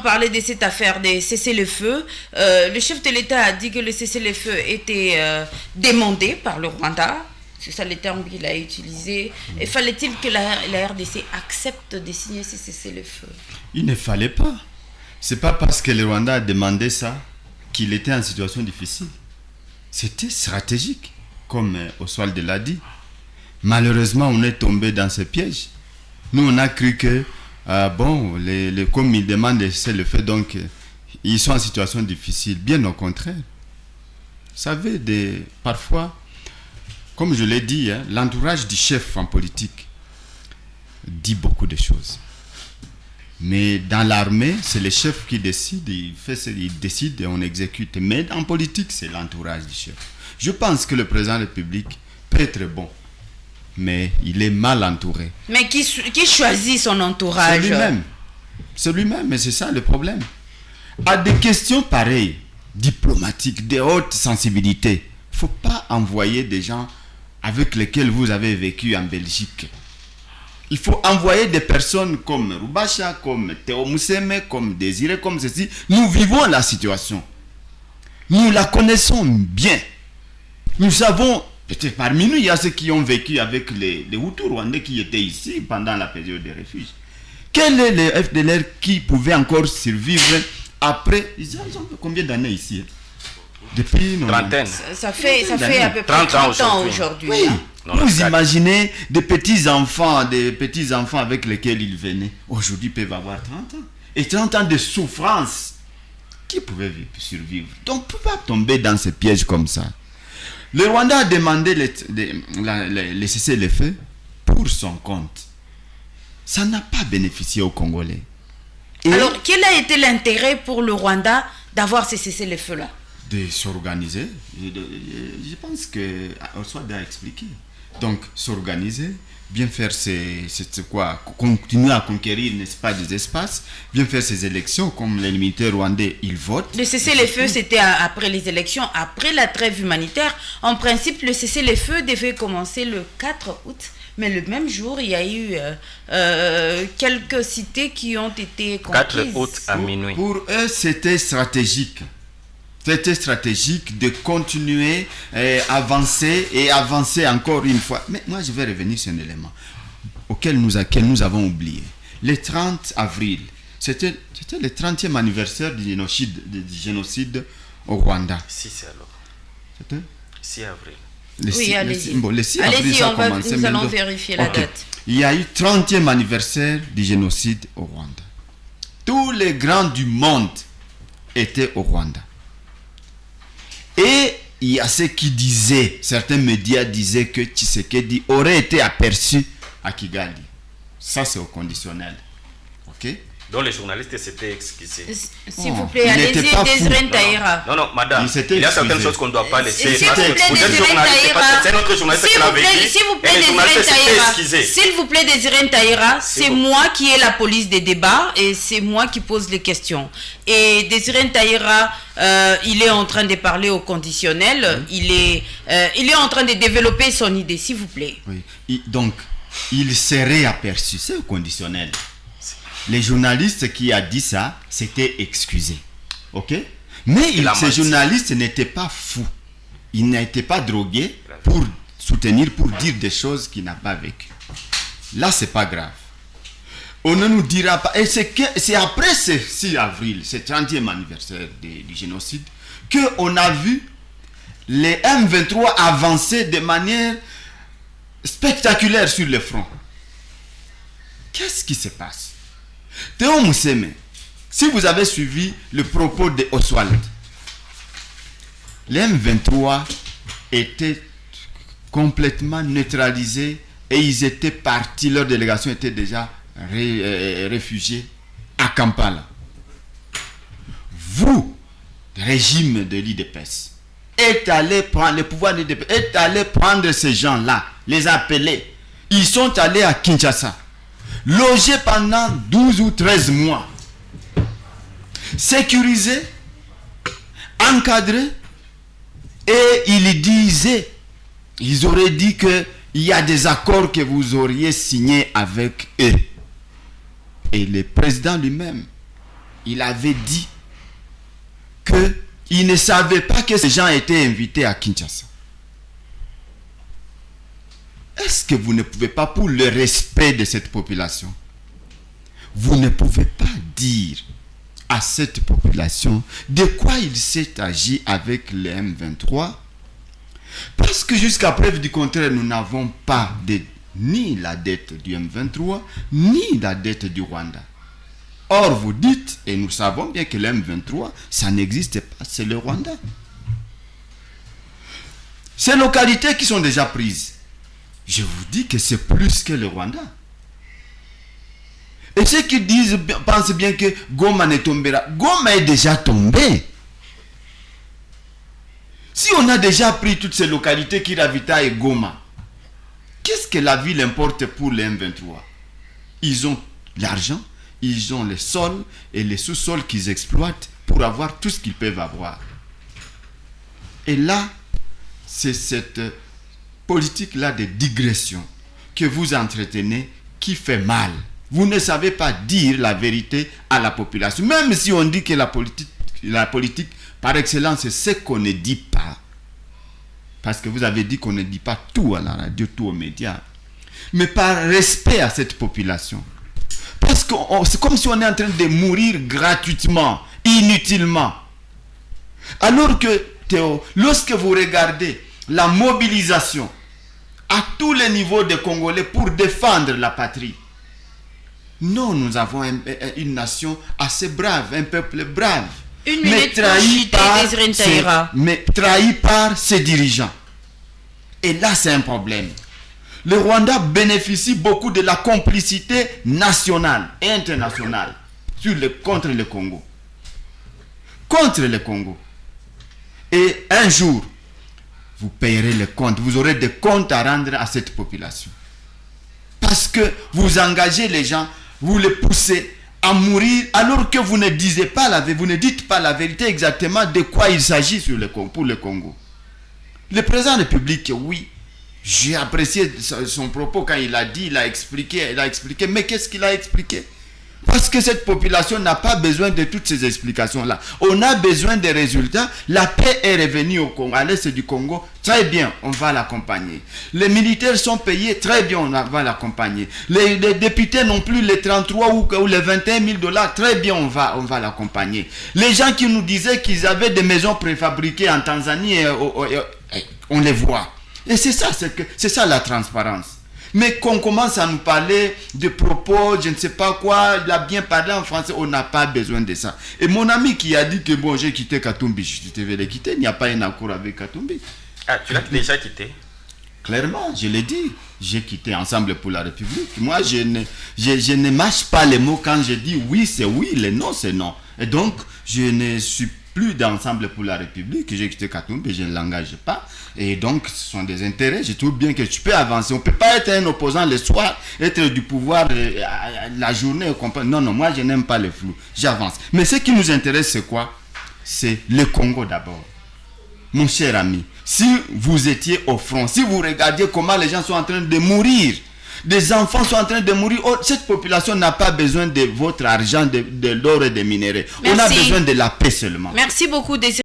Parler de cette affaire des cessez-le-feu. Le chef de l'État a dit que le cessez-le-feu était demandé par le Rwanda. C'est ça le terme qu'il a utilisé. Et fallait-il que la RDC accepte de signer ce cessez-le-feu? Il ne fallait pas. C'est pas parce que le Rwanda a demandé ça qu'il était en situation difficile. C'était stratégique, comme Oswald l'a dit. Malheureusement, on est tombé dans ce piège. Nous, on a cru que comme ils demandent de cesser le feu, donc ils sont en situation difficile. Bien au contraire. Vous savez, parfois, comme je l'ai dit, l'entourage du chef en politique dit beaucoup de choses. Mais dans l'armée, c'est le chef qui décide, il décide et on exécute. Mais en politique, c'est l'entourage du chef. Je pense que le président de la République peut être bon, mais il est mal entouré. Mais qui choisit son entourage? C'est lui-même, mais c'est ça le problème. À des questions pareilles, diplomatiques, de haute sensibilité, il ne faut pas envoyer des gens avec lesquels vous avez vécu en Belgique. Il faut envoyer des personnes comme Rubacha, comme Théo Mousseme, comme Désiré, comme ceci. Nous vivons la situation. Nous la connaissons bien. Nous savons, parmi nous, il y a ceux qui ont vécu avec les Hutus rwandais qui étaient ici pendant la période des refuges. Quel est le FDLR qui pouvait encore survivre après? Ils ont combien d'années ici? Depuis trentaine. Ça fait à peu près 30 ans aujourd'hui. Oui. Vous imaginez des petits-enfants avec lesquels ils venaient. Aujourd'hui, peuvent avoir 30 ans. Et 30 ans de souffrance. Qui pouvait survivre? Donc, on ne peut pas tomber dans ces pièges comme ça. Le Rwanda a demandé les cessez-le-feu pour son compte. Ça n'a pas bénéficié aux Congolais. Alors, quel a été l'intérêt pour le Rwanda d'avoir ces cessez-le-feu-là? De s'organiser. Je pense que Oswald a expliqué. Donc, s'organiser, bien faire continuer à conquérir, n'est-ce pas, des espaces, bien faire ses élections, comme les militaires rwandais, ils votent. Le cessez-le-feu, c'était après les élections, après la trêve humanitaire. En principe, le cessez-le-feu devait commencer le 4 août. Mais le même jour, il y a eu quelques cités qui ont été comprises. 4 août à minuit. Pour eux, c'était stratégique. C'était stratégique de continuer, avancer encore une fois. Mais moi, je vais revenir sur un élément auquel nous avons oublié. Le 30 avril, c'était le 30e anniversaire du génocide au Rwanda. Si, c'est alors. C'était 6 avril. Oui, allez-y. Le 6 avril, ça a commencé. Nous allons vérifier la date. Il y a eu 30e anniversaire du génocide au Rwanda. Tous les grands du monde étaient au Rwanda. Et il y a ceux qui disaient, certains médias disaient que Tshisekedi aurait été aperçu à Kigali. Ça, c'est au conditionnel. Ok? Donc les journalistes s'étaient excusés. S'il vous plaît, allez-y, Désiré Ntaïra. Non, madame, il y a certaines choses qu'on ne doit pas laisser. S'il vous plaît, Désiré Ntaïra. C'est notre journaliste qui l'avait dit. S'il vous plaît, Désiré Ntaïra. S'il vous plaît, Désiré Ntaïra, c'est moi qui ai la police des débats et c'est moi qui pose les questions. Et Désiré Ntaïra, il est en train de parler au conditionnel. Il est en train de développer son idée, s'il vous plaît. Oui. Donc, il serait aperçu. C'est au conditionnel. Les journalistes qui a dit ça, c'était excusé. Ok? Mais ces journalistes n'étaient pas fous. Ils n'étaient pas drogués pour soutenir, pour dire des choses qu'il n'a pas vécues. Là, c'est pas grave. On ne nous dira pas. Et c'est après ce 6 avril, ce 30e anniversaire du génocide, qu'on a vu les M23 avancer de manière spectaculaire sur le front. Qu'est-ce qui se passe? Théo Mousseme, si vous avez suivi le propos de Oswald, les M23 étaient complètement neutralisés et ils étaient partis, leur délégation était déjà réfugiée à Kampala. Vous, régime de l'IDPS, est allé prendre le pouvoir de l'IDPS, est allé prendre ces gens-là, les appeler. Ils sont allés à Kinshasa. Logé pendant 12 ou 13 mois, sécurisé, encadré, et ils auraient dit qu'il y a des accords que vous auriez signés avec eux. Et le président lui-même il avait dit qu'il ne savait pas que ces gens étaient invités à Kinshasa. Est-ce que vous ne pouvez pas, pour le respect de cette population, vous ne pouvez pas dire à cette population de quoi il s'est agi avec les M23? Parce que jusqu'à preuve du contraire, nous n'avons pas ni la dette du M23, ni la dette du Rwanda. Or, vous dites, et nous savons bien que le M23, ça n'existe pas, c'est le Rwanda. Ces localités qui sont déjà prises, je vous dis que c'est plus que le Rwanda. Et ceux qui disent, pensent bien que Goma ne tombera. Goma est déjà tombé. Si on a déjà pris toutes ces localités qui ravitaillent Goma, qu'est-ce que la ville importe pour les M23? Ils ont l'argent, ils ont les sols et les sous-sols qu'ils exploitent pour avoir tout ce qu'ils peuvent avoir. Et là, c'est cette politique-là de digression que vous entretenez qui fait mal. Vous ne savez pas dire la vérité à la population. Même si on dit que la politique par excellence, c'est ce qu'on ne dit pas. Parce que vous avez dit qu'on ne dit pas tout à la radio, tout aux médias. Mais par respect à cette population. Parce que c'est comme si on est en train de mourir gratuitement, inutilement. Alors que, Théo, lorsque vous regardez la mobilisation à tous les niveaux des Congolais pour défendre la patrie, nous avons une nation assez brave, un peuple brave, mais trahi par ses dirigeants. Et là, c'est un problème. Le Rwanda bénéficie beaucoup de la complicité nationale et internationale contre le Congo. Contre le Congo. Et un jour, vous payerez les comptes. Vous aurez des comptes à rendre à cette population. Parce que vous engagez les gens, vous les poussez à mourir alors que vous ne dites pas la vérité exactement de quoi il s'agit pour le Congo. Le président de la République, oui, j'ai apprécié son propos quand il a dit, il a expliqué, mais qu'est-ce qu'il a expliqué? Parce que cette population n'a pas besoin de toutes ces explications-là. On a besoin des résultats. La paix est revenue au Congo, à l'est du Congo. Très bien, on va l'accompagner. Les militaires sont payés. Très bien, on va l'accompagner. Les députés n'ont plus les 33 ou les 21 000 $. Très bien, on va l'accompagner. Les gens qui nous disaient qu'ils avaient des maisons préfabriquées en Tanzanie, on les voit. Et c'est ça la transparence. Mais qu'on commence à nous parler de propos, je ne sais pas quoi, il a bien parlé en français, on n'a pas besoin de ça. Et mon ami qui a dit que bon, j'ai quitté Katumbi, je devais le quitter, il n'y a pas un accord avec Katumbi. Ah, tu l'as déjà quitté? Clairement, je l'ai dit, j'ai quitté Ensemble pour la République. Moi, je ne mâche pas les mots quand je dis oui, c'est oui, le non, c'est non. Et donc, je ne suis plus d'Ensemble pour la République, j'ai quitté Katumbi, je ne l'engage pas. Et donc, ce sont des intérêts. Je trouve bien que tu peux avancer. On ne peut pas être un opposant le soir, être du pouvoir la journée. Non, moi, je n'aime pas le flou. J'avance. Mais ce qui nous intéresse, c'est quoi? C'est le Congo d'abord. Mon cher ami, si vous étiez au front, si vous regardiez comment les gens sont en train de mourir, des enfants sont en train de mourir, cette population n'a pas besoin de votre argent, de l'or et des minéraux. On a besoin de la paix seulement. Merci beaucoup, Désiré.